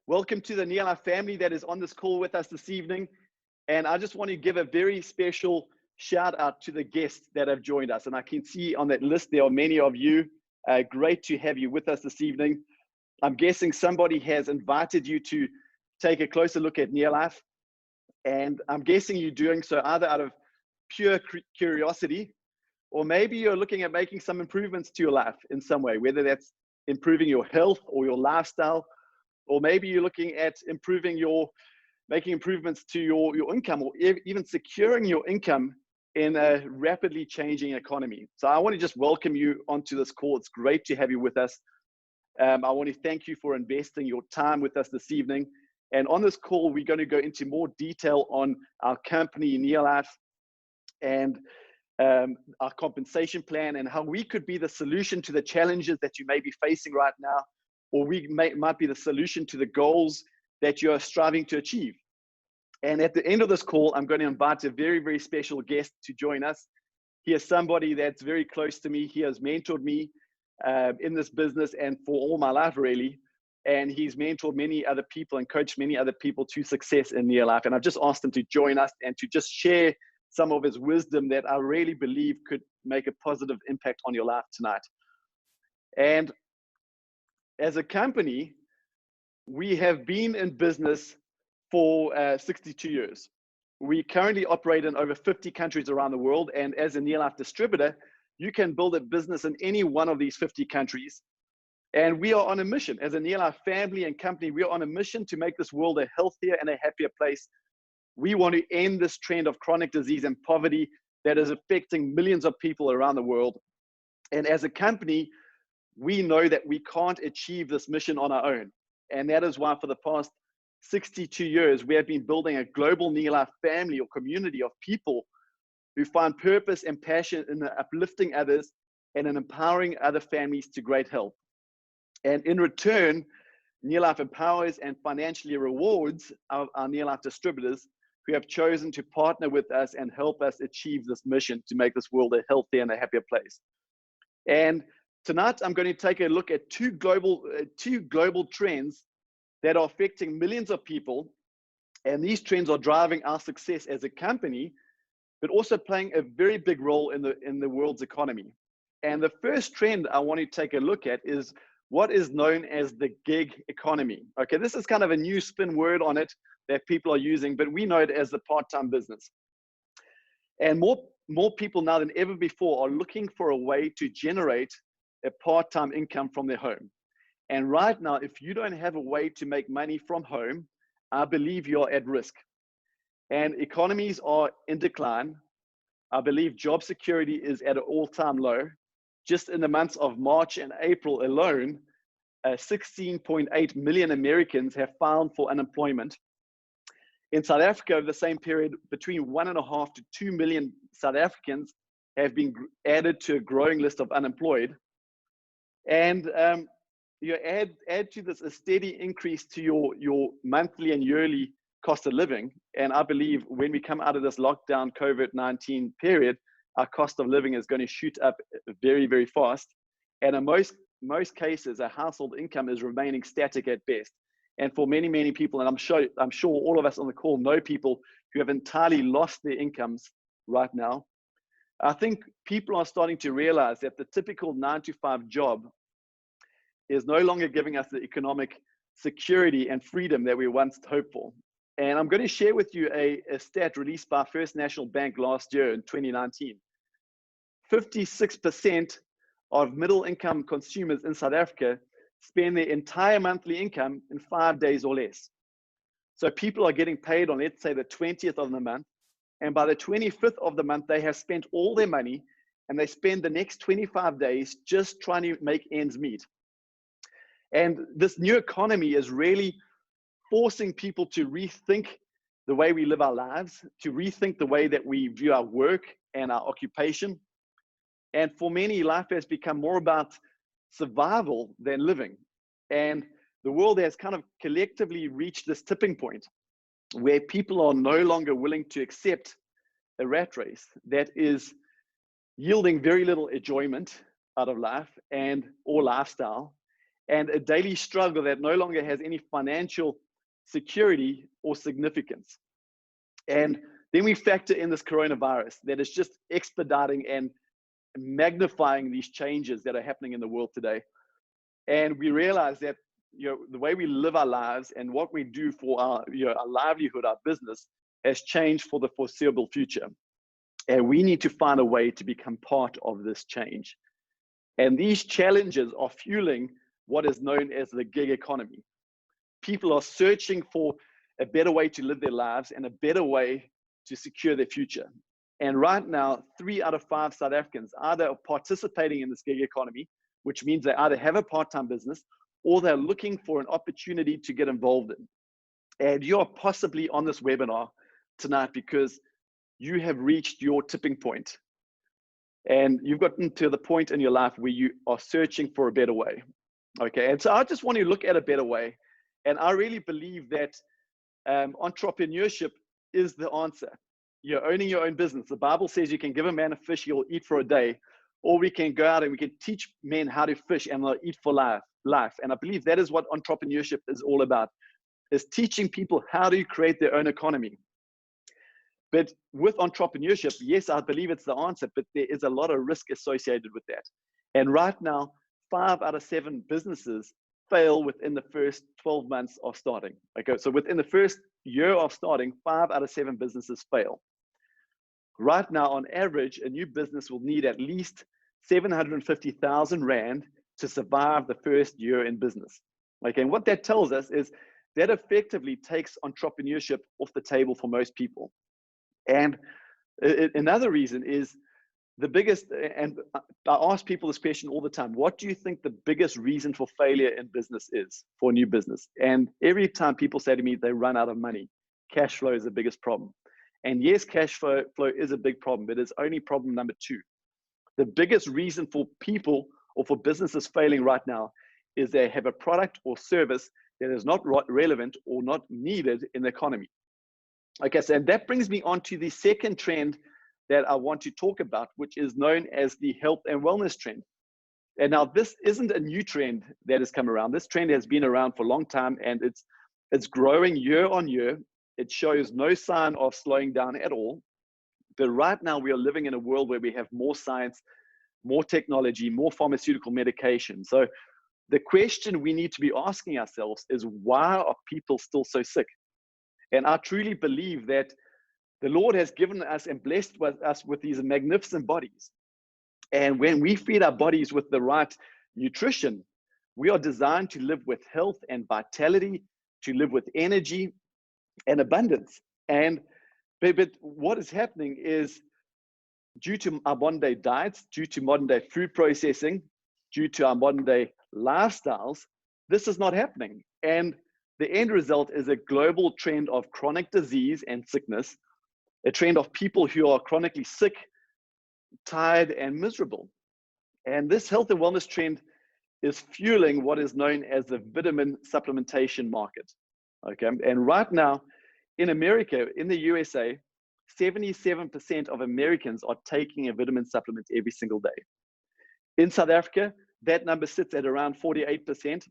Welcome to the NeoLife family that is on this call with us this evening. And I just want to give a very special shout out to the guests that have joined us. And I can see on that list, there are many of you. Great to have you with us this evening. I'm guessing somebody has invited you to take a closer look at NeoLife. And I'm guessing you're doing so either out of pure curiosity, or maybe you're looking at making some improvements to your life in some way, whether that's improving your health or your lifestyle, or maybe you're looking at making improvements to your income, or even securing your income in a rapidly changing economy. So I want to just welcome you onto this call. It's great to have you with us. I want to thank you for investing your time with us this evening. And on this call, we're going to go into more detail on our company, NeoLife, and our compensation plan, and how we could be the solution to the challenges that you may be facing right now, or we might be the solution to the goals that you're striving to achieve. And at the end of this call, I'm going to invite a very, very special guest to join us. He is somebody that's very close to me. He has mentored me in this business and for all my life, really. And he's mentored many other people and coached many other people to success in NeoLife. And I've just asked him to join us and to just share some of his wisdom that I really believe could make a positive impact on your life tonight. And as a company, we have been in business for 62 years. We currently operate in over 50 countries around the world. And as a NeoLife distributor, you can build a business in any one of these 50 countries. And we are on a mission. As a NeoLife family and company, we are on a mission to make this world a healthier and a happier place. We want to end this trend of chronic disease and poverty that is affecting millions of people around the world. And as a company, we know that we can't achieve this mission on our own. And that is why for the past 62 years, we have been building a global NeoLife family or community of people who find purpose and passion in uplifting others and in empowering other families to great health. And in return, NeoLife empowers and financially rewards our NeoLife distributors who have chosen to partner with us and help us achieve this mission to make this world a healthier and a happier place. And tonight, I'm going to take a look at two global trends that are affecting millions of people. And these trends are driving our success as a company, but also playing a very big role in the world's economy. And the first trend I want to take a look at is what is known as the gig economy. Okay, this is kind of a new spin word on it that people are using, but we know it as the part-time business. And more people now than ever before are looking for a way to generate a part-time income from their home. And right now, if you don't have a way to make money from home, I believe you're at risk. And economies are in decline. I believe job security is at an all-time low. Just in the months of March and April alone, 16.8 million Americans have filed for unemployment. In South Africa, over the same period, between 1.5 to 2 million South Africans have been added to a growing list of unemployed. And you add to this a steady increase to your monthly and yearly cost of living. And I believe when we come out of this lockdown COVID-19 period, our cost of living is going to shoot up very, very fast. And in most cases, a household income is remaining static at best. And for many, many people, and I'm sure all of us on the call know people who have entirely lost their incomes right now. I think people are starting to realize that the typical 9-to-5 job is no longer giving us the economic security and freedom that we once hoped for. And I'm going to share with you a stat released by First National Bank last year in 2019. 56% of middle-income consumers in South Africa spend their entire monthly income in 5 days or less. So people are getting paid on, let's say, the 20th of the month, and by the 25th of the month, they have spent all their money, and they spend the next 25 days just trying to make ends meet. And this new economy is really forcing people to rethink the way we live our lives, to rethink the way that we view our work and our occupation. And for many, life has become more about survival than living. And the world has kind of collectively reached this tipping point where people are no longer willing to accept a rat race that is yielding very little enjoyment out of life or lifestyle, and a daily struggle that no longer has any financial security or significance. And then we factor in this coronavirus that is just expediting and magnifying these changes that are happening in the world today. And we realize that, the way we live our lives and what we do for our, our livelihood, our business, has changed for the foreseeable future. And we need to find a way to become part of this change. And these challenges are fueling what is known as the gig economy. People are searching for a better way to live their lives and a better way to secure their future. And right now, 3 out of 5 South Africans either are participating in this gig economy, which means they either have a part-time business or they're looking for an opportunity to get involved in. And you're possibly on this webinar tonight because you have reached your tipping point. And you've gotten to the point in your life where you are searching for a better way. Okay, and so I just want to look at a better way. And I really believe that entrepreneurship is the answer. You're owning your own business. The Bible says you can give a man a fish, he'll eat for a day. Or we can go out and we can teach men how to fish and they'll eat for life. And I believe that is what entrepreneurship is all about, is teaching people how to create their own economy. But with entrepreneurship, yes, I believe it's the answer, but there is a lot of risk associated with that. And right now, 5 out of 7 businesses fail within the first 12 months of starting. Okay, so within the first year of starting, 5 out of 7 businesses fail. Right now, on average, a new business will need at least 750,000 Rand to survive the first year in business. Okay, and what that tells us is that effectively takes entrepreneurship off the table for most people. And another reason is the biggest, and I ask people this question all the time, what do you think the biggest reason for failure in business is for a new business? And every time people say to me, they run out of money. Cash flow is the biggest problem. And yes, cash flow is a big problem, but it's only problem number 2. The biggest reason for people or for businesses failing right now is they have a product or service that is not relevant or not needed in the economy. Okay, so and that brings me on to the second trend that I want to talk about, which is known as the health and wellness trend. And now this isn't a new trend that has come around. This trend has been around for a long time and it's growing year on year. It shows no sign of slowing down at all. But right now we are living in a world where we have more science, more technology, more pharmaceutical medication. So the question we need to be asking ourselves is, why are people still so sick? And I truly believe that the Lord has given us and blessed us with these magnificent bodies. And when we feed our bodies with the right nutrition, we are designed to live with health and vitality, to live with energy and abundance. But what is happening is, due to our modern day diets, due to modern day food processing, due to our modern day lifestyles, this is not happening. And the end result is a global trend of chronic disease and sickness, a trend of people who are chronically sick, tired, and miserable. And this health and wellness trend is fueling what is known as the vitamin supplementation market. Okay, and right now in America, in the USA, 77% of Americans are taking a vitamin supplement every single day. In South Africa, that number sits at around 48%.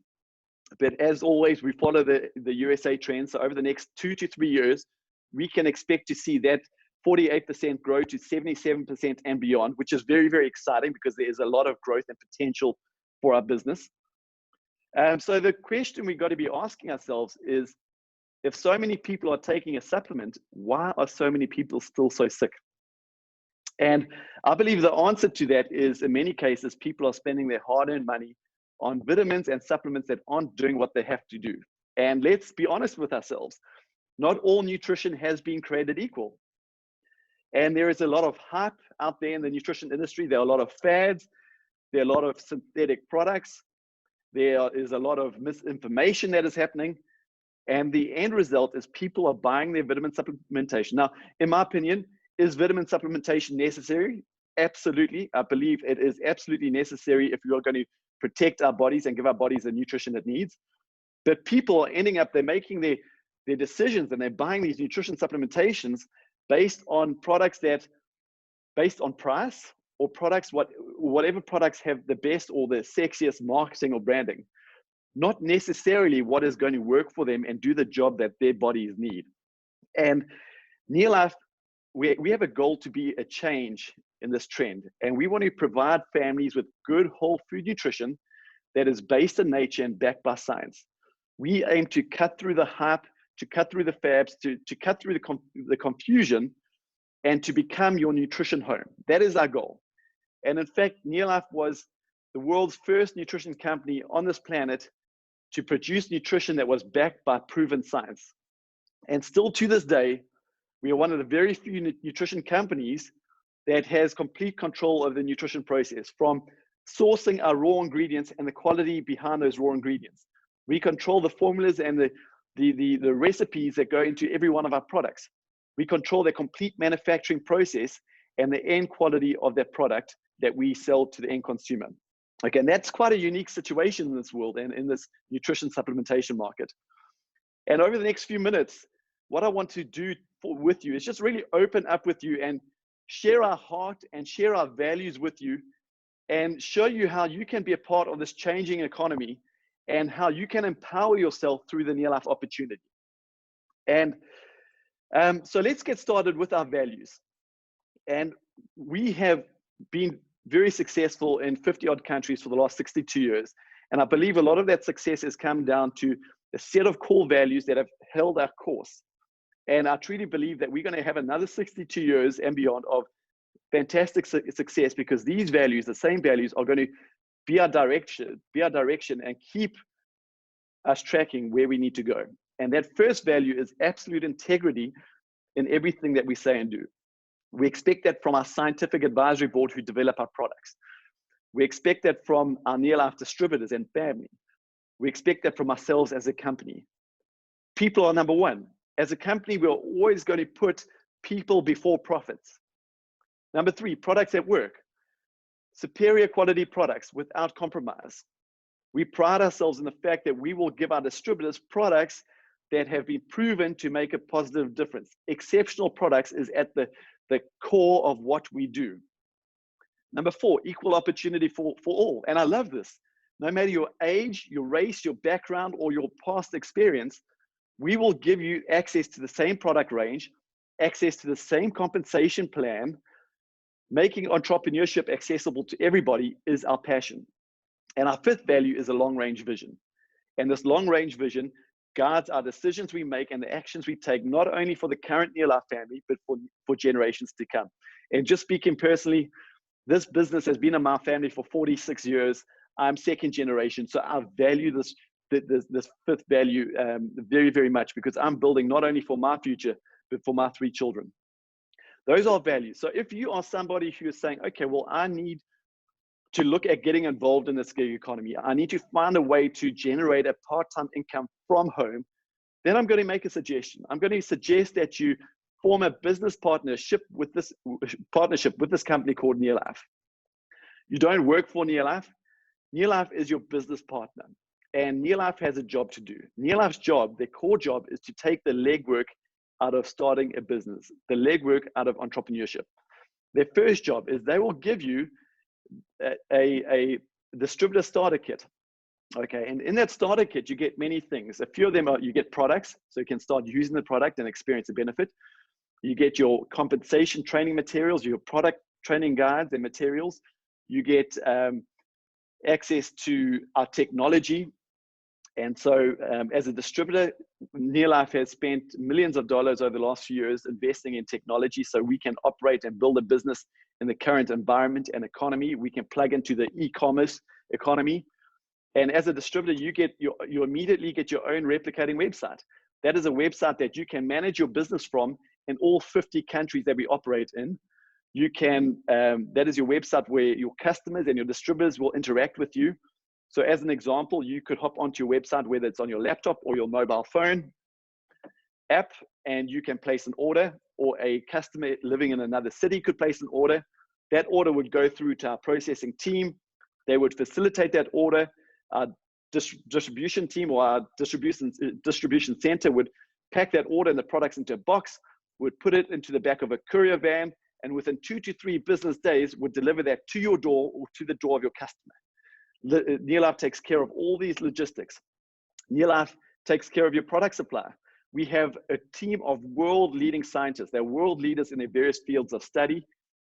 But as always, we follow the USA trend. So over the next 2 to 3 years, we can expect to see that 48% grow to 77% and beyond, which is very, very exciting because there is a lot of growth and potential for our business. So the question we got to be asking ourselves is, if so many people are taking a supplement, why are so many people still so sick? And I believe the answer to that is, in many cases, people are spending their hard-earned money on vitamins and supplements that aren't doing what they have to do. And let's be honest with ourselves, not all nutrition has been created equal. And there is a lot of hype out there in the nutrition industry. There are a lot of fads. There are a lot of synthetic products. There is a lot of misinformation that is happening. And the end result is people are buying their vitamin supplementation. Now, in my opinion, is vitamin supplementation necessary? Absolutely. I believe it is absolutely necessary if you are going to protect our bodies and give our bodies the nutrition it needs. But people are ending up, they're making their decisions and they're buying these nutrition supplementations based on products based on price, or products, whatever products have the best or the sexiest marketing or branding. not necessarily what is going to work for them and do the job that their bodies need. And NeoLife, we have a goal to be a change in this trend. And we want to provide families with good whole food nutrition that is based in nature and backed by science. We aim to cut through the hype, to cut through the fabs, to cut through the confusion, and to become your nutrition home. That is our goal. And in fact, NeoLife was the world's first nutrition company on this planet to produce nutrition that was backed by proven science. And still to this day, we are one of the very few nutrition companies that has complete control of the nutrition process, from sourcing our raw ingredients and the quality behind those raw ingredients. We control the formulas and the recipes that go into every one of our products. We control the complete manufacturing process and the end quality of that product that we sell to the end consumer. Okay, and that's quite a unique situation in this world and in this nutrition supplementation market. And over the next few minutes, what I want to do with you is just really open up with you and share our heart and share our values with you, and show you how you can be a part of this changing economy and how you can empower yourself through the NeoLife Opportunity. And so let's get started with our values. And we have been very successful in 50 odd countries for the last 62 years. And I believe a lot of that success has come down to a set of core values that have held our course. And I truly believe that we're going to have another 62 years and beyond of fantastic success, because these values, the same values, are going to be our direction and keep us tracking where we need to go. And that first value is absolute integrity in everything that we say and do. We expect that from our scientific advisory board who develop our products. We expect that from our NeoLife distributors and family. We expect that from ourselves as a company. People are number one. As a company, we're always going to put people before profits. Number three, products that work. Superior quality products without compromise. We pride ourselves in the fact that we will give our distributors products that have been proven to make a positive difference. Exceptional products is at the core of what we do. Number four, equal opportunity for all. And I love this. No matter your age, your race, your background, or your past experience, we will give you access to the same product range, access to the same compensation plan. Making entrepreneurship accessible to everybody is our passion. And our fifth value is a long-range vision. And this long-range vision guides our decisions we make and the actions we take, not only for the current NeoLife family, but for generations to come. And just speaking personally, this business has been in my family for 46 years. I'm second generation, so I value this fifth value very, very much, because I'm building not only for my future, but for my 3 children. Those are values. So if you are somebody who is saying, okay, well, I need to look at getting involved in this gig economy, I need to find a way to generate a part-time income from home, then I'm going to make a suggestion. I'm going to suggest that you form a business partnership with this company called NeoLife. You don't work for NeoLife. NeoLife is your business partner, and NeoLife has a job to do. NeoLife's job, their core job, is to take the legwork out of starting a business, the legwork out of entrepreneurship. Their first job is they will give you a distributor starter kit. Okay, and in that starter kit, you get many things. A few of them are, you get products, so you can start using the product and experience the benefit. You get your compensation training materials, your product training guides and materials. You get access to our technology. And so as a distributor, NeoLife has spent millions of dollars over the last few years investing in technology so we can operate and build a business in the current environment and economy. We can plug into the e-commerce economy. And as a distributor, you immediately get your own replicating website. That is a website that you can manage your business from in all 50 countries that we operate in. You can, that is your website where your customers and your distributors will interact with you. So as an example, you could hop onto your website, whether it's on your laptop or your mobile phone app, and you can place an order, or a customer living in another city could place an order. That order would go through to our processing team. They would facilitate that order. Our distribution team or our distribution center would pack that order and the products into a box, would put it into the back of a courier van, and within 2 to 3 business days would deliver that to your door or to the door of your customer. NeoLife takes care of all these logistics. NeoLife takes care of your product supply. We have a team of world-leading scientists. They're world leaders in their various fields of study,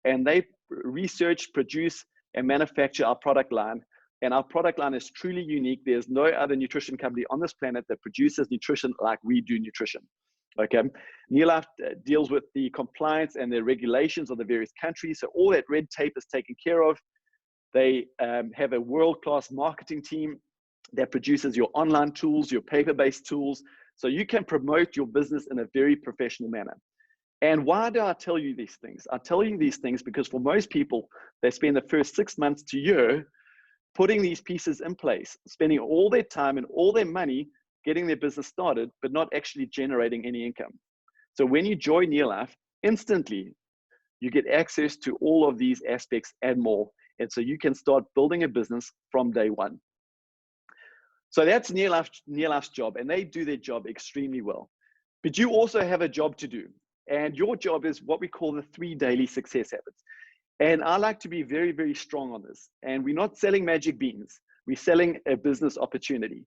and they research, produce, and manufacture our product line. And our product line is truly unique. There's no other nutrition company on this planet that produces nutrition like we do nutrition. Okay, NeoLife deals with the compliance and the regulations of the various countries. So all that red tape is taken care of. They have a world-class marketing team that produces your online tools, your paper-based tools, so you can promote your business in a very professional manner. And why do I tell you these things? I tell you these things because for most people, they spend the first 6 months to a year putting these pieces in place, spending all their time and all their money getting their business started, but not actually generating any income. So when you join NeoLife, instantly, you get access to all of these aspects and more. And so you can start building a business from day one. So that's NeoLife's job, and they do their job extremely well. But you also have a job to do. And your job is what we call the 3 daily success habits. And I like to be very, very strong on this. And we're not selling magic beans. We're selling a business opportunity.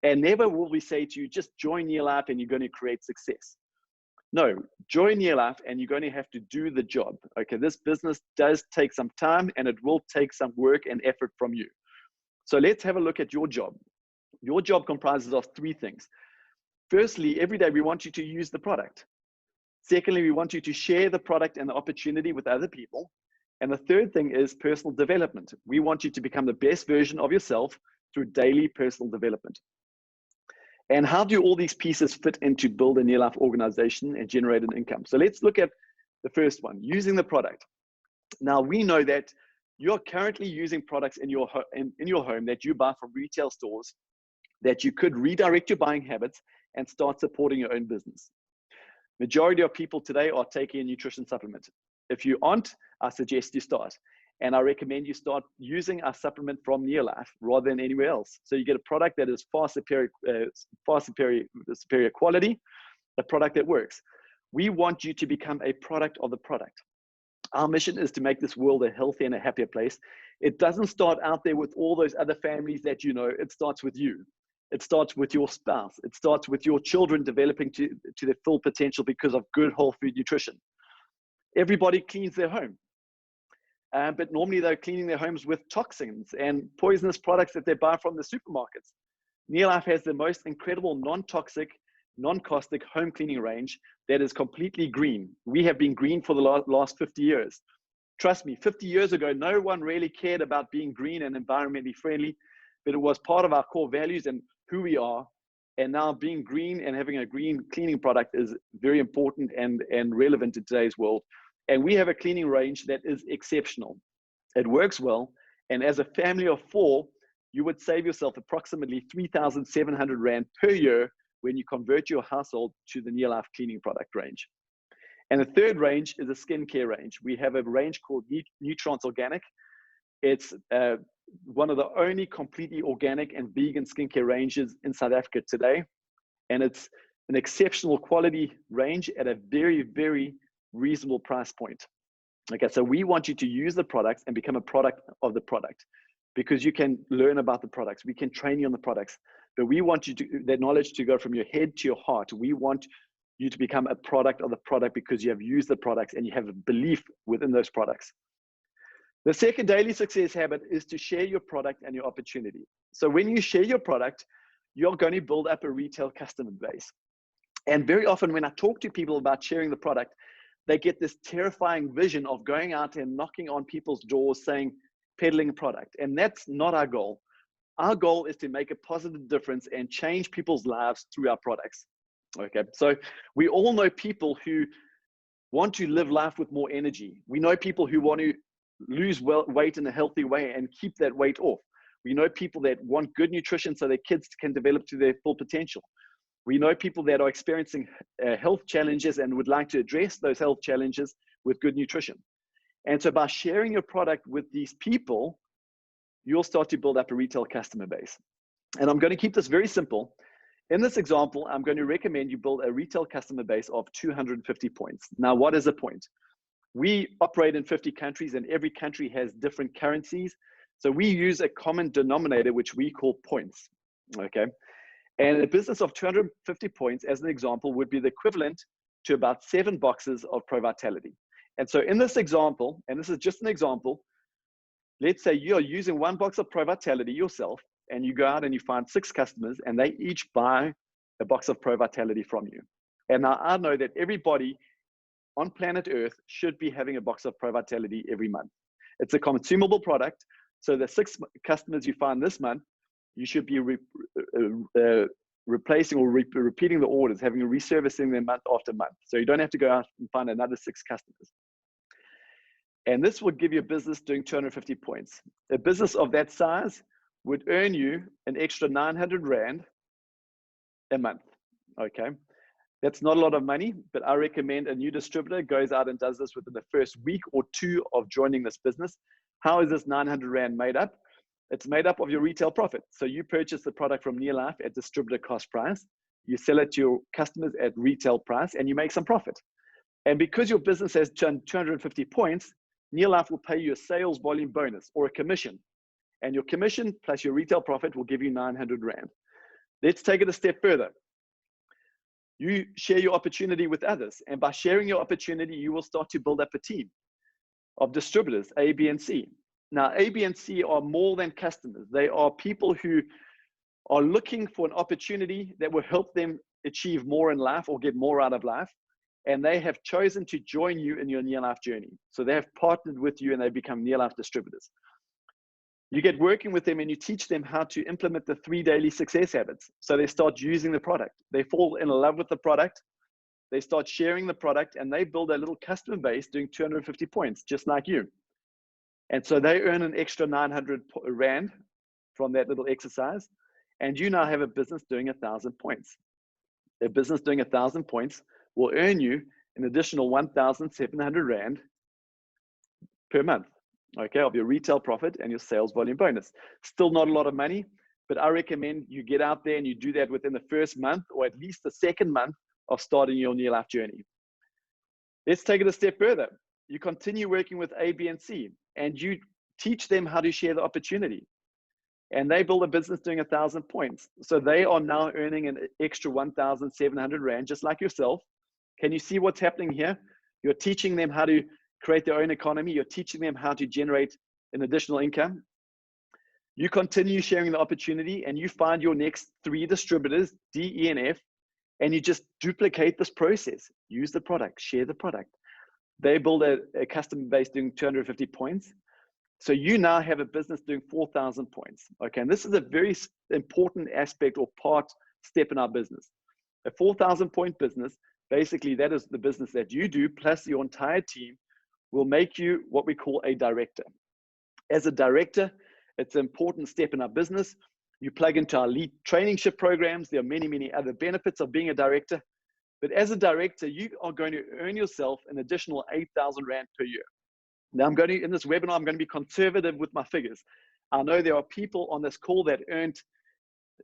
And never will we say to you, just join NeoLife and you're going to create success. No, join NeoLife and you're going to have to do the job. Okay, this business does take some time and it will take some work and effort from you. So let's have a look at your job. Your job comprises of 3 things. Firstly, every day we want you to use the product. Secondly, we want you to share the product and the opportunity with other people. And the third thing is personal development. We want you to become the best version of yourself through daily personal development. And how do all these pieces fit into build a NeoLife organization and generate an income? So let's look at the first one, using the product. Now we know that you're currently using products in your home that you buy from retail stores that you could redirect your buying habits and start supporting your own business. Majority of people today are taking a nutrition supplement. If you aren't, I suggest you start. And I recommend you start using a supplement from NeoLife rather than anywhere else. So you get a product that is far superior quality, a product that works. We want you to become a product of the product. Our mission is to make this world a healthier and a happier place. It doesn't start out there with all those other families that you know. It starts with you. It starts with your spouse. It starts with your children developing to their full potential because of good whole food nutrition. Everybody cleans their home. But normally they're cleaning their homes with toxins and poisonous products that they buy from the supermarkets. NeoLife has the most incredible non-toxic, non-caustic home cleaning range that is completely green. We have been green for the last 50 years. Trust me, 50 years ago, no one really cared about being green and environmentally friendly, but it was part of our core values and who we are. And now being green and having a green cleaning product is very important and relevant in today's world. And we have a cleaning range that is exceptional. It works well. And as a family of 4, you would save yourself approximately 3,700 Rand per year when you convert your household to the NeoLife cleaning product range. And the third range is a skincare range. We have a range called Nutrance Organic. It's one of the only completely organic and vegan skincare ranges in South Africa today. And it's an exceptional quality range at a very, very reasonable price point. Okay, so we want you to use the products and become a product of the product because you can learn about the products. We can train you on the products, but we want you to, that knowledge to go from your head to your heart. We want you to become a product of the product because you have used the products and you have a belief within those products. The second daily success habit is to share your product and your opportunity. So when you share your product, you're going to build up a retail customer base. And very often when I talk to people about sharing the product, they get this terrifying vision of going out and knocking on people's doors saying, peddling a product. And that's not our goal. Our goal is to make a positive difference and change people's lives through our products. Okay, so we all know people who want to live life with more energy. We know people who want to lose weight in a healthy way and keep that weight off. We know people that want good nutrition so their kids can develop to their full potential. We know people that are experiencing health challenges and would like to address those health challenges with good nutrition. And so by sharing your product with these people, you'll start to build up a retail customer base. And I'm going to keep this very simple. In this example, I'm going to recommend you build a retail customer base of 250 points. Now, what is a point? We operate in 50 countries and every country has different currencies. So we use a common denominator, which we call points, okay? And a business of 250 points, as an example, would be the equivalent to about 7 boxes of Pro Vitality. And so in this example, and this is just an example, let's say you're using 1 box of Pro Vitality yourself, and you go out and you find 6 customers, and they each buy a box of Pro Vitality from you. And now I know that everybody on planet Earth should be having a box of Pro Vitality every month. It's a consumable product. So the 6 customers you find this month, you should be replacing or repeating the orders, having reservicing them month after month. So you don't have to go out and find another 6 customers. And this would give you a business doing 250 points. A business of that size would earn you an extra 900 Rand a month, okay? That's not a lot of money, but I recommend a new distributor goes out and does this within the first week or 2 of joining this business. How is this 900 Rand made up? It's made up of your retail profit. So you purchase the product from NeoLife at distributor cost price, you sell it to your customers at retail price, and you make some profit. And because your business has 250 points, NeoLife will pay you a sales volume bonus or a commission. And your commission plus your retail profit will give you 900 Rand. Let's take it a step further. You share your opportunity with others. And by sharing your opportunity, you will start to build up a team of distributors, A, B, and C. Now, A, B, and C are more than customers. They are people who are looking for an opportunity that will help them achieve more in life or get more out of life. And they have chosen to join you in your NeoLife journey. So they have partnered with you and they become NeoLife distributors. You get working with them and you teach them how to implement the 3 daily success habits. So they start using the product. They fall in love with the product. They start sharing the product and they build a little customer base doing 250 points, just like you. And so they earn an extra 900 Rand from that little exercise. And you now have a business doing 1,000 points. A business doing 1,000 points will earn you an additional 1,700 Rand per month, okay, of your retail profit and your sales volume bonus. Still not a lot of money, but I recommend you get out there and you do that within the first month or at least the second month of starting your NeoLife journey. Let's take it a step further. You continue working with A, B, and C, and you teach them how to share the opportunity. And they build a business doing 1,000 points. So they are now earning an extra 1,700 Rand, just like yourself. Can you see what's happening here? You're teaching them how to create their own economy. You're teaching them how to generate an additional income. You continue sharing the opportunity and you find your next 3 distributors, D, E, and F, and you just duplicate this process. Use the product, share the product. They build a customer base doing 250 points. So you now have a business doing 4,000 points. Okay, and this is a very important aspect or step in our business. A 4,000 point business, basically that is the business that you do plus your entire team will make you what we call a director. As a director, it's an important step in our business. You plug into our elite trainingship programs. There are many, many other benefits of being a director. But as a director, you are going to earn yourself an additional 8,000 Rand per year. Now, in this webinar, I'm going to be conservative with my figures. I know there are people on this call that earned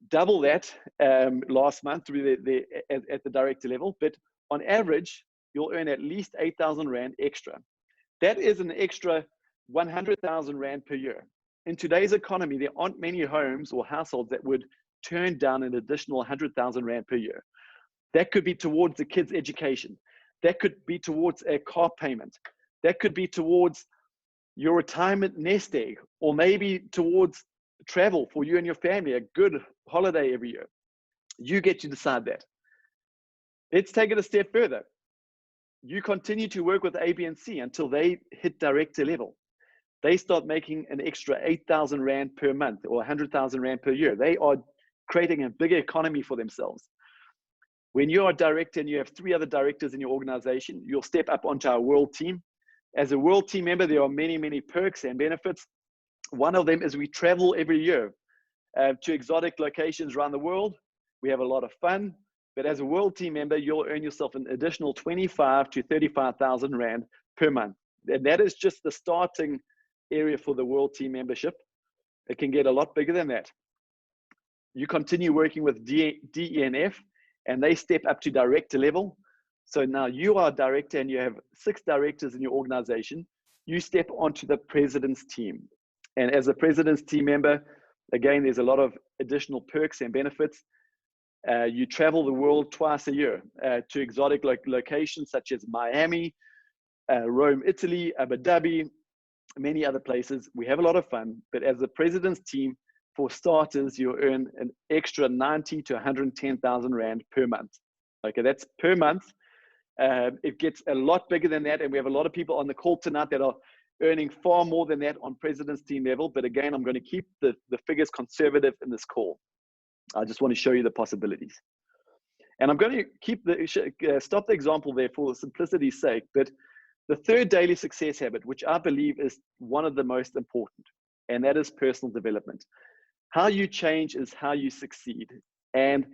double that last month to be at the director level. But on average, you'll earn at least 8,000 Rand extra. That is an extra 100,000 Rand per year. In today's economy, there aren't many homes or households that would turn down an additional 100,000 Rand per year. That could be towards the kids' education. That could be towards a car payment. That could be towards your retirement nest egg, or maybe towards travel for you and your family, a good holiday every year. You get to decide that. Let's take it a step further. You continue to work with A, B, and C until they hit director level. They start making an extra 8,000 Rand per month or 100,000 Rand per year. They are creating a bigger economy for themselves. When you are a director and you have 3 other directors in your organization, you'll step up onto our world team. As a world team member, there are many, many perks and benefits. One of them is we travel every year to exotic locations around the world. We have a lot of fun. But as a world team member, you'll earn yourself an additional 25 to 35,000 Rand per month. And that is just the starting area for the world team membership. It can get a lot bigger than that. You continue working with D, E, and F, and they step up to director level. So now you are a director and you have 6 directors in your organization. You step onto the president's team. And as a president's team member, again, there's a lot of additional perks and benefits. You travel the world twice a year to exotic locations such as Miami, Rome, Italy, Abu Dhabi, many other places. We have a lot of fun, but as a president's team, for starters, you earn an extra 90 to 110,000 Rand per month. Okay, that's per month. It gets a lot bigger than that, and we have a lot of people on the call tonight that are earning far more than that on president's team level. But again, I'm going to keep the figures conservative in this call. I just want to show you the possibilities. And I'm going to keep stop the example there for simplicity's sake. But the third daily success habit, which I believe is one of the most important, and that is personal development. How you change is how you succeed. And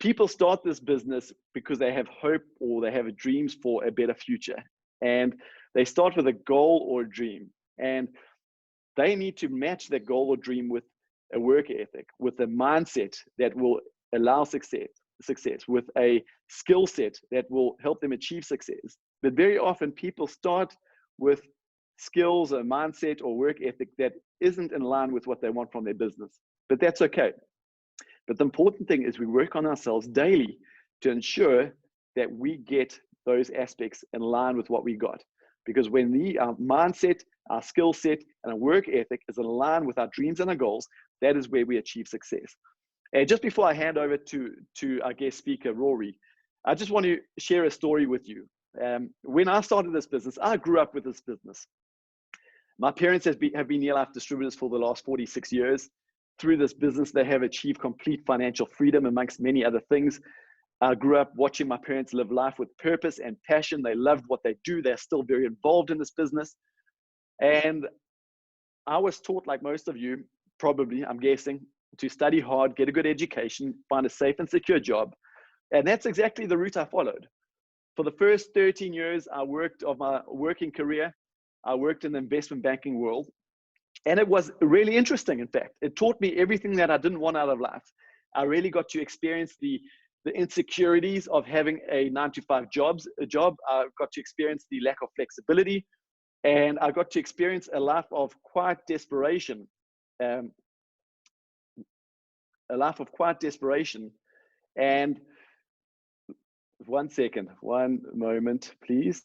people start this business because they have hope or they have dreams for a better future. And they start with a goal or a dream. And they need to match that goal or dream with a work ethic, with a mindset that will allow success, with a skill set that will help them achieve success. But very often people start with skills, a mindset or work ethic that isn't in line with what they want from their business. But that's okay. But the important thing is we work on ourselves daily to ensure that we get those aspects in line with what we got. Because when our mindset, our skill set, and our work ethic is in line with our dreams and our goals, that is where we achieve success. And just before I hand over to our guest speaker, Rory, I just want to share a story with you. When I started this business, I grew up with this business. My parents have been NeoLife distributors for the last 46 years. Through this business, they have achieved complete financial freedom amongst many other things. I grew up watching my parents live life with purpose and passion. They loved what they do. They're still very involved in this business. And I was taught, like most of you, probably, I'm guessing, to study hard, get a good education, find a safe and secure job. And that's exactly the route I followed. For the first 13 years of my working career, I worked in the investment banking world. And it was really interesting, in fact. It taught me everything that I didn't want out of life. I really got to experience the insecurities of having a 9-to-5 job. I got to experience the lack of flexibility. And I got to experience a life of quiet desperation. A life of quiet desperation. And one moment, please.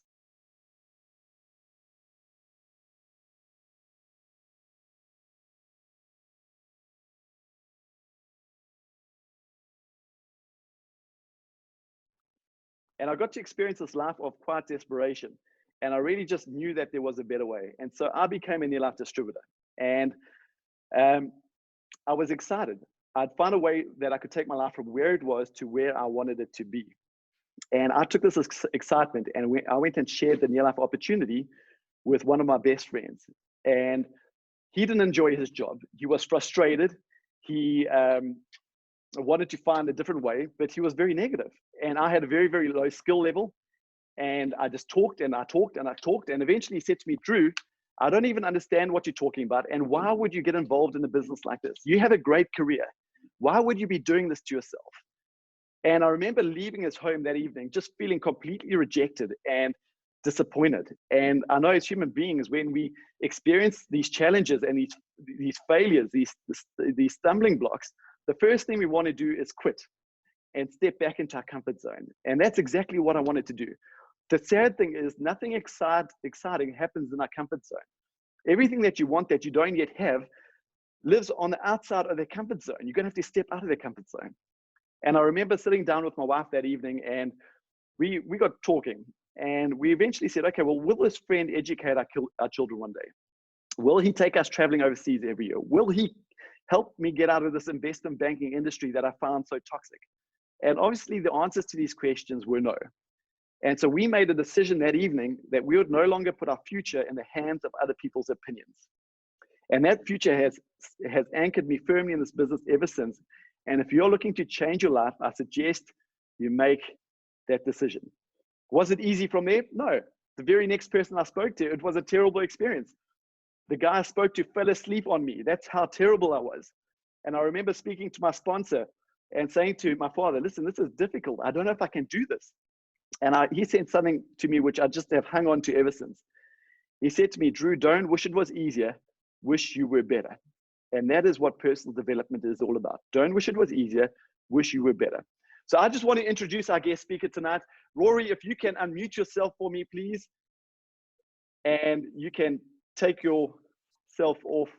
And I got to experience this life of quiet desperation. And I really just knew that there was a better way. And so I became a NeoLife distributor. And I was excited. I'd find a way that I could take my life from where it was to where I wanted it to be. And I took this excitement and I went and shared the NeoLife Opportunity with one of my best friends. And he didn't enjoy his job. He was frustrated. He wanted to find a different way, but he was very negative. And I had a very, very low skill level. And I just talked and I talked and I talked. And eventually he said to me, Drew, I don't even understand what you're talking about. And why would you get involved in a business like this? You have a great career. Why would you be doing this to yourself? And I remember leaving his home that evening, just feeling completely rejected and disappointed. And I know as human beings, when we experience these challenges and these failures, these stumbling blocks, the first thing we want to do is quit and step back into our comfort zone. And that's exactly what I wanted to do. The sad thing is nothing exciting happens in our comfort zone. Everything that you want that you don't yet have lives on the outside of their comfort zone. You're going to have to step out of their comfort zone. And I remember sitting down with my wife that evening and we got talking and we eventually said, okay, well, will this friend educate our children one day? Will he take us traveling overseas every year? Will he help me get out of this investment banking industry that I found so toxic? And obviously the answers to these questions were no. And so we made a decision that evening that we would no longer put our future in the hands of other people's opinions. And that future has anchored me firmly in this business ever since. And if you're looking to change your life, I suggest you make that decision. Was it easy from there? No. The very next person I spoke to, it was a terrible experience. The guy I spoke to fell asleep on me. That's how terrible I was. And I remember speaking to my sponsor and saying to my father, listen, this is difficult. I don't know if I can do this. And he said something to me, which I just have hung on to ever since. He said to me, Drew, don't wish it was easier. wish you were better. And that is what personal development is all about. Don't wish it was easier, wish you were better. So I just want to introduce our guest speaker tonight. Rory, if you can unmute yourself for me, please. And you can take yourself off.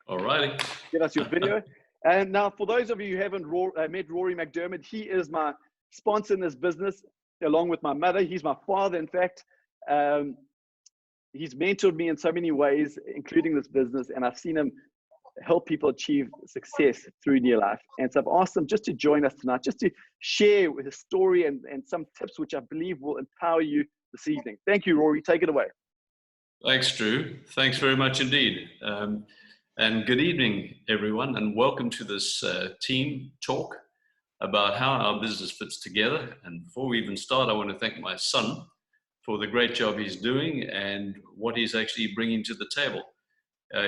All righty. Give us your video. And now, for those of you who haven't met Rory McDermid, he is my sponsor in this business, along with my mother. He's my father, in fact. He's mentored me in so many ways, including this business, and I've seen him help people achieve success through NeoLife. And so I've asked him just to join us tonight, just to share his story and some tips which I believe will empower you this evening. Thank you, Rory. Take it away. Thanks, Drew. Thanks very much indeed. And good evening, everyone, and welcome to this team talk about how our business fits together. And before we even start, I want to thank my son for the great job he's doing and what he's actually bringing to the table.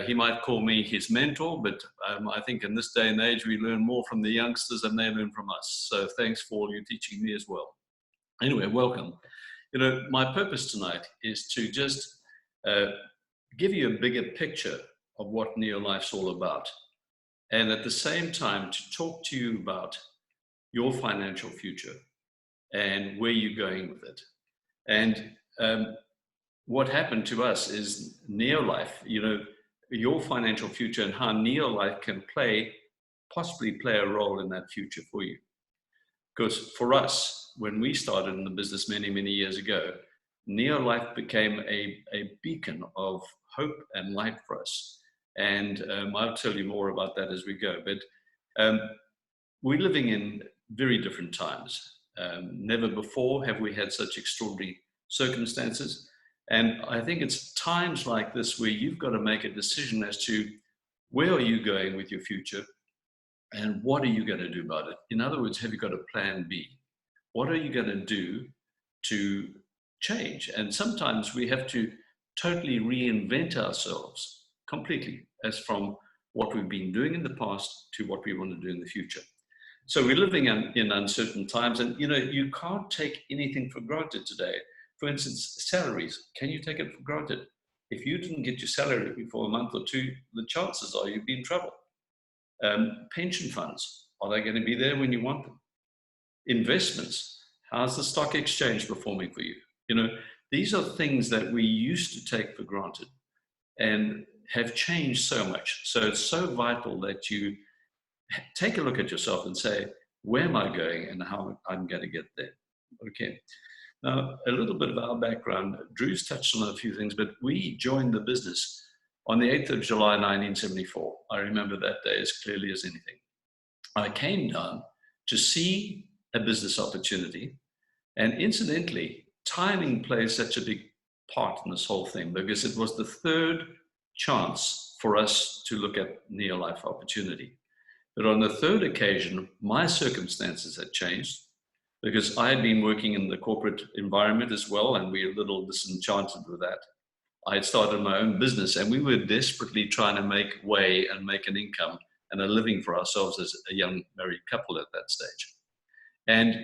He might call me his mentor, but I think in this day and age, we learn more from the youngsters than they learn from us. So thanks for all you teaching me as well. Anyway, welcome. You know, my purpose tonight is to just give you a bigger picture of what NeoLife's all about. And at the same time, to talk to you about your financial future and where you're going with it. And what happened to us is NeoLife, you know, your financial future and how NeoLife can possibly play a role in that future for you. Because for us, when we started in the business many, many years ago, NeoLife became a beacon of hope and light for us. And I'll tell you more about that as we go. But we're living in very different times. Never before have we had such extraordinary circumstances. And I think it's times like this where you've got to make a decision as to where are you going with your future and what are you going to do about it? In other words, have you got a plan B? What are you going to do to change? And sometimes we have to totally reinvent ourselves completely, as from what we've been doing in the past to what we want to do in the future. So we're living in uncertain times, and you know, you can't take anything for granted today. For instance, salaries, can you take it for granted? If you didn't get your salary for a month or two, the chances are you'd be in trouble. Pension funds, are they going to be there when you want them? Investments, how's the stock exchange performing for you? You know, these are things that we used to take for granted and have changed so much. So it's so vital that you take a look at yourself and say, where am I going and how I'm going to get there? Okay. Now, a little bit of our background. Drew's touched on a few things, but we joined the business on the 8th of July, 1974. I remember that day as clearly as anything. I came down to see a business opportunity, and incidentally, timing plays such a big part in this whole thing because it was the third chance for us to look at NeoLife Opportunity. But on the third occasion, my circumstances had changed because I had been working in the corporate environment as well, and we were a little disenchanted with that. I had started my own business, and we were desperately trying to make way and make an income and a living for ourselves as a young married couple at that stage. And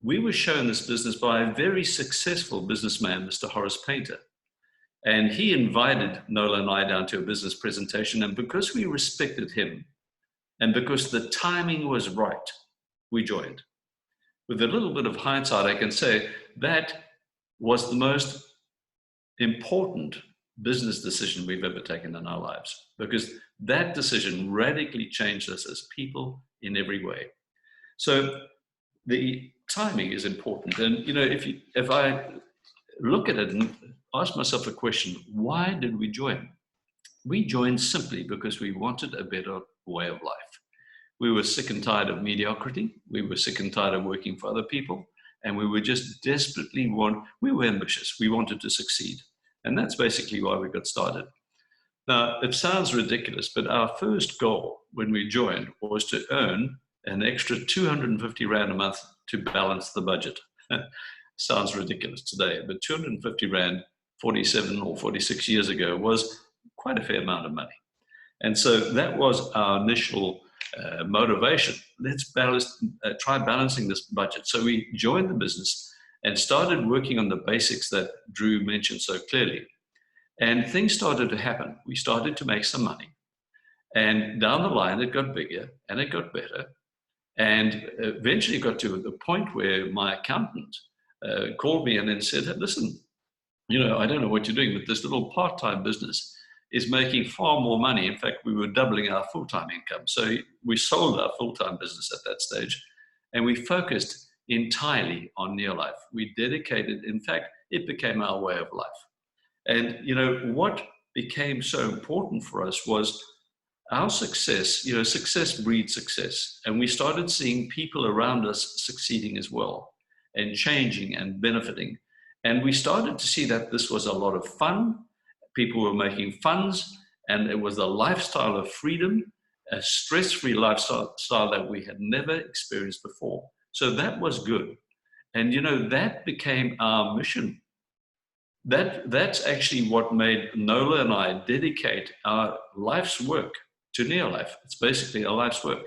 we were shown this business by a very successful businessman, Mr. Horace Painter. And he invited Nola and I down to a business presentation. And because we respected him and because the timing was right, we joined. With a little bit of hindsight, I can say that was the most important business decision we've ever taken in our lives, because that decision radically changed us as people in every way. So the timing is important. And, you know, if I look at it and ask myself a question, why did we join? We joined simply because we wanted a better way of life. We were sick and tired of mediocrity. We were sick and tired of working for other people. And we were just desperately we were ambitious. We wanted to succeed. And that's basically why we got started. Now, it sounds ridiculous, but our first goal when we joined was to earn an extra 250 Rand a month to balance the budget. Sounds ridiculous today, but 250 Rand 47 or 46 years ago was quite a fair amount of money. And so that was our initial motivation. Let's try balancing this budget. So we joined the business and started working on the basics that Drew mentioned so clearly. And things started to happen. We started to make some money. And down the line, it got bigger and it got better. And eventually it got to the point where my accountant called me and then said, hey, listen, I don't know what you're doing, but this little part-time business is making far more money. In fact, we were doubling our full-time income. So we sold our full-time business at that stage, and we focused entirely on NeoLife. We dedicated, in fact, it became our way of life. And, what became so important for us was our success. Success breeds success. And we started seeing people around us succeeding as well and changing and benefiting. And we started to see that this was a lot of fun. People were making funds, and it was a lifestyle of freedom, a stress-free lifestyle that we had never experienced before. So that was good. And, that became our mission. That's actually what made Nola and I dedicate our life's work to NeoLife. It's basically a life's work.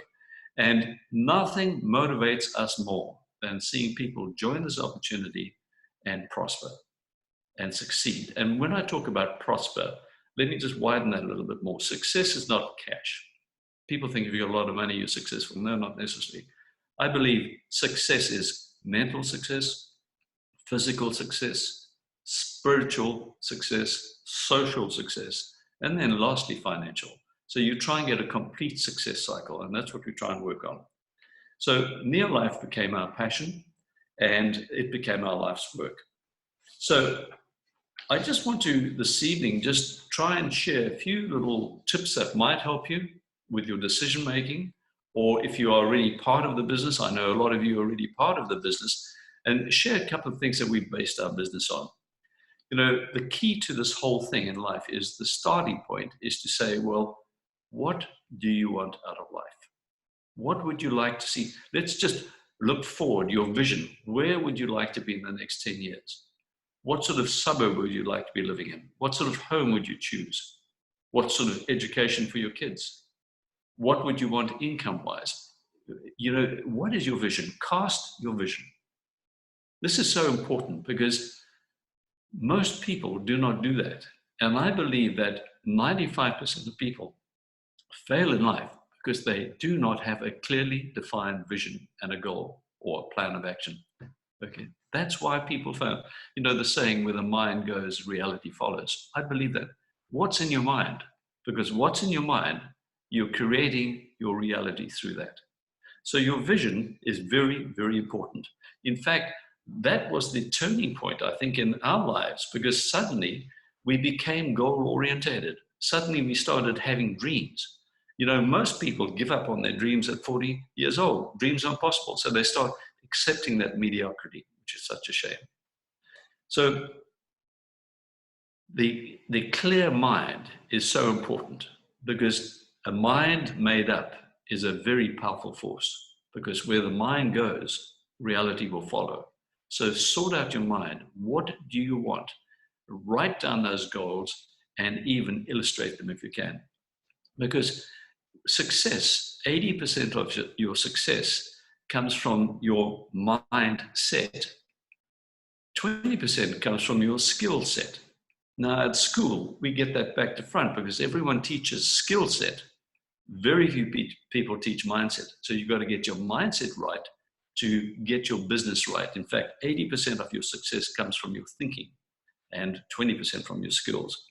And nothing motivates us more than seeing people join this opportunity and prosper and succeed. And when I talk about prosper, let me just widen that a little bit more. Success is not cash. People think if you've got a lot of money, you're successful. No, not necessarily. I believe success is mental success, physical success, spiritual success, social success, and then lastly, financial. So you try and get a complete success cycle, and that's what we try and work on. So NeoLife became our passion, and it became our life's work. So I just want to, this evening, just try and share a few little tips that might help you with your decision making, or if you are already part of the business. I know a lot of you are already part of the business, and share a couple of things that we've based our business on. The key to this whole thing in life is the starting point is to say, well, what do you want out of life? What would you like to see? Let's just look forward, your vision. Where would you like to be in the next 10 years? What sort of suburb would you like to be living in? What sort of home would you choose? What sort of education for your kids? What would you want income-wise? What is your vision? Cast your vision. This is so important because most people do not do that. And I believe that 95% of people fail in life because they do not have a clearly defined vision and a goal or a plan of action. Okay, that's why people fail. The saying, where the mind goes, reality follows. I believe that. What's in your mind? Because what's in your mind, you're creating your reality through that. So your vision is very, very important. In fact, that was the turning point, I think, in our lives, because suddenly we became goal-orientated. Suddenly we started having dreams. Most people give up on their dreams at 40 years old. Dreams aren't possible. So they start accepting that mediocrity, which is such a shame. So the clear mind is so important, because a mind made up is a very powerful force, because where the mind goes, reality will follow. So sort out your mind. What do you want? Write down those goals and even illustrate them if you can. Because success, 80% of your success comes from your mindset. 20% comes from your skill set. Now at school, we get that back to front because everyone teaches skill set. Very few people teach mindset. So you've got to get your mindset right to get your business right. In fact, 80% of your success comes from your thinking and 20% from your skills.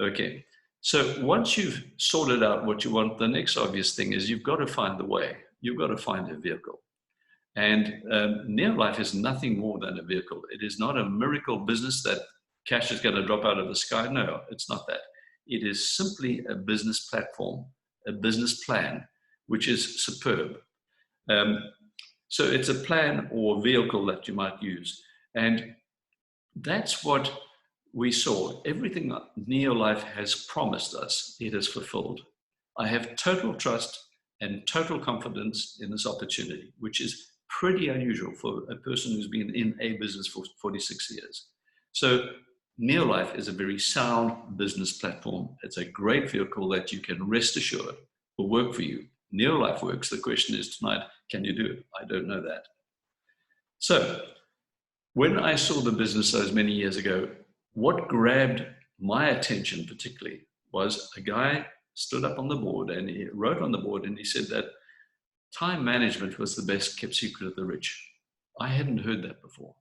Okay, so once you've sorted out what you want, the next obvious thing is you've got to find the way. You've got to find a vehicle. And NeoLife is nothing more than a vehicle. It is not a miracle business that cash is going to drop out of the sky. No, it's not that. It is simply a business platform, a business plan, which is superb. So it's a plan or vehicle that you might use. And that's what we saw. Everything that NeoLife has promised us, it has fulfilled. I have total trust and total confidence in this opportunity, which is pretty unusual for a person who's been in a business for 46 years. So NeoLife is a very sound business platform. It's a great vehicle that you can rest assured will work for you. NeoLife works. The question is tonight, can you do it? I don't know that. So when I saw the business those many years ago, what grabbed my attention particularly was a guy stood up on the board and he wrote on the board and he said that time management was the best kept secret of the rich. I hadn't heard that before.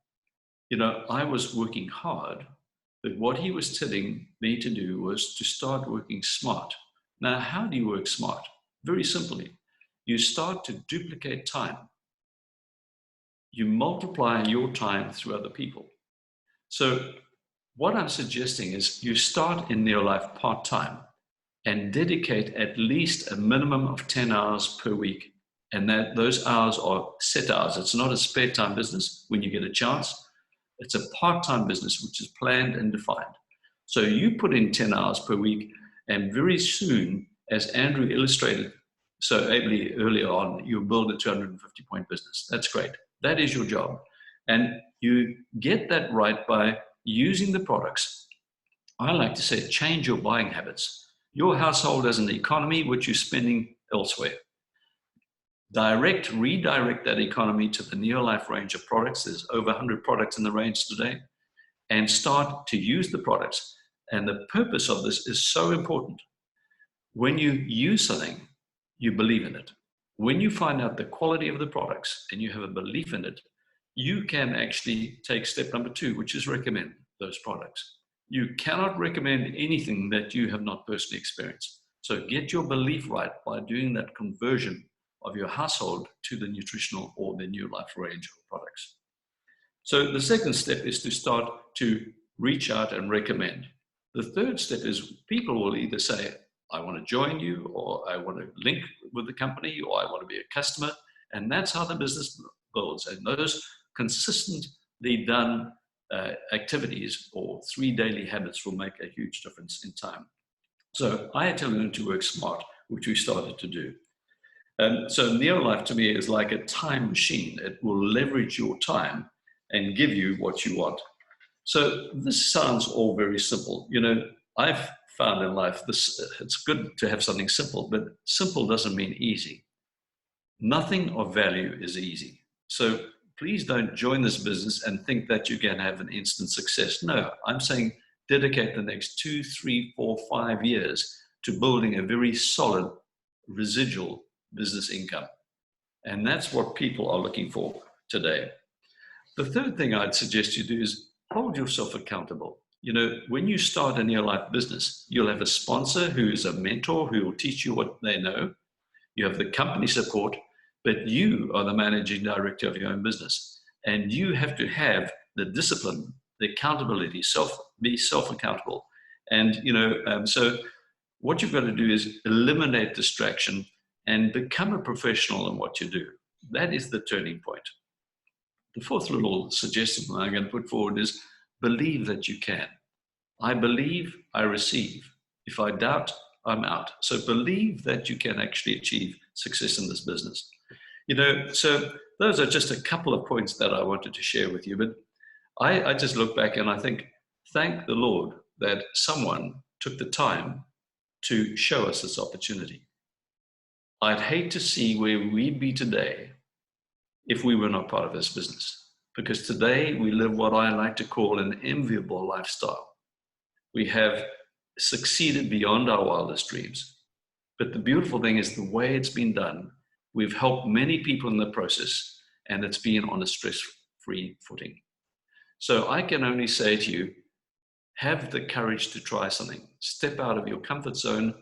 You know, I was working hard, but what he was telling me to do was to start working smart. Now, how do you work smart? Very simply, you start to duplicate time. You multiply your time through other people. So what I'm suggesting is you start in NeoLife part-time and dedicate at least a minimum of 10 hours per week. And that those hours are set hours. It's not a spare time business when you get a chance. It's a part-time business, which is planned and defined. So you put in 10 hours per week, and very soon, as Andrew illustrated so ably earlier on, you'll build a 250-point business. That's great. That is your job. And you get that right by using the products. I like to say, change your buying habits. Your household has an economy which you're spending elsewhere. Redirect that economy to the NeoLife range of products. There's over 100 products in the range today, and start to use the products. And the purpose of this is so important. When you use something, you believe in it. When you find out the quality of the products and you have a belief in it, you can actually take step number 2, which is recommend those products. You cannot recommend anything that you have not personally experienced. So get your belief right by doing that conversion of your household to the nutritional or the NeoLife range of products. So the second step is to start to reach out and recommend. The third step is people will either say, I want to join you, or I want to link with the company, or I want to be a customer. And that's how the business builds. And those consistently done activities or 3 daily habits will make a huge difference in time. So I had to learn to work smart, which we started to do. So NeoLife to me is like a time machine. It will leverage your time and give you what you want. So this sounds all very simple. You know, I've found in life it's good to have something simple, but simple doesn't mean easy. Nothing of value is easy. So please don't join this business and think that you can have an instant success. No, I'm saying dedicate the next 2, 3, 4, 5 years to building a very solid residual business income. And that's what people are looking for today. The third thing I'd suggest you do is hold yourself accountable. You know, when you start a NeoLife business, you'll have a sponsor who is a mentor who will teach you what they know. You have the company support, but you are the managing director of your own business. And you have to have the discipline, the accountability, be self-accountable. And, you know, so what you've got to do is eliminate distraction and become a professional in what you do. That is the turning point. The fourth little suggestion I'm going to put forward is believe that you can. I believe, I receive. If I doubt, I'm out. So believe that you can actually achieve success in this business. You know, so those are just a couple of points that I wanted to share with you. But I just look back and I think, thank the Lord that someone took the time to show us this opportunity. I'd hate to see where we'd be today if we were not part of this business, because today we live what I like to call an enviable lifestyle. We have succeeded beyond our wildest dreams. But the beautiful thing is the way it's been done, we've helped many people in the process, and it's been on a stress-free footing. So I can only say to you, have the courage to try something. Step out of your comfort zone.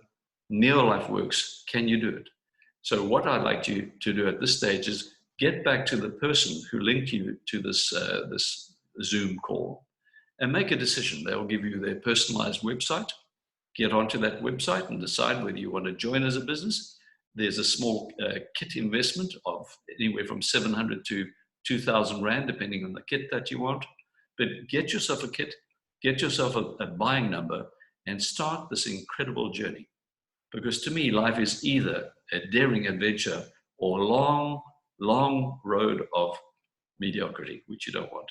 NeoLife works. Can you do it? So what I'd like you to do at this stage is get back to the person who linked you to this Zoom call and make a decision. They'll give you their personalized website. Get onto that website and decide whether you want to join as a business. There's a small kit investment of anywhere from 700 to 2,000 Rand, depending on the kit that you want. But get yourself a kit, get yourself a buying number, and start this incredible journey. Because to me, life is either a daring adventure or a long, long road of mediocrity, which you don't want.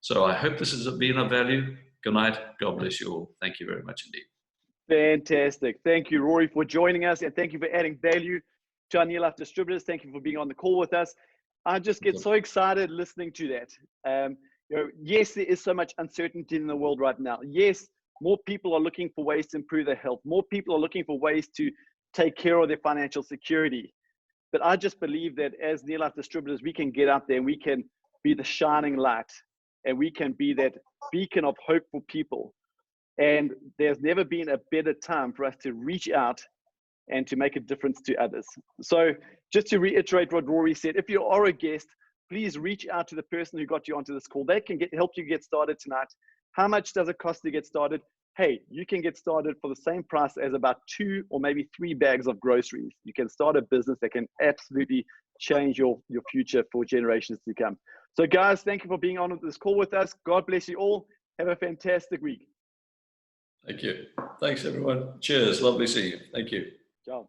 So I hope this has been of value. Good night. God bless you all. Thank you very much indeed. Fantastic. Thank you, Rory, for joining us, and thank you for adding value to our NeoLife distributors. Thank you for being on the call with us. I just get so excited listening to that. You know, yes, there is so much uncertainty in the world right now. Yes, More people are looking for ways to improve their health. More people are looking for ways to take care of their financial security. But I just believe that as NeoLife distributors, we can get out there and we can be the shining light, and we can be that beacon of hope for people. And there's never been a better time for us to reach out and to make a difference to others. So just to reiterate what Rory said, if you are a guest, please reach out to the person who got you onto this call. They can help you get started tonight. How much does it cost to get started? Hey, you can get started for the same price as about 2 or maybe 3 bags of groceries. You can start a business that can absolutely change your future for generations to come. So guys, thank you for being on this call with us. God bless you all. Have a fantastic week. Thank you. Thanks, everyone. Cheers. Lovely seeing you. Thank you.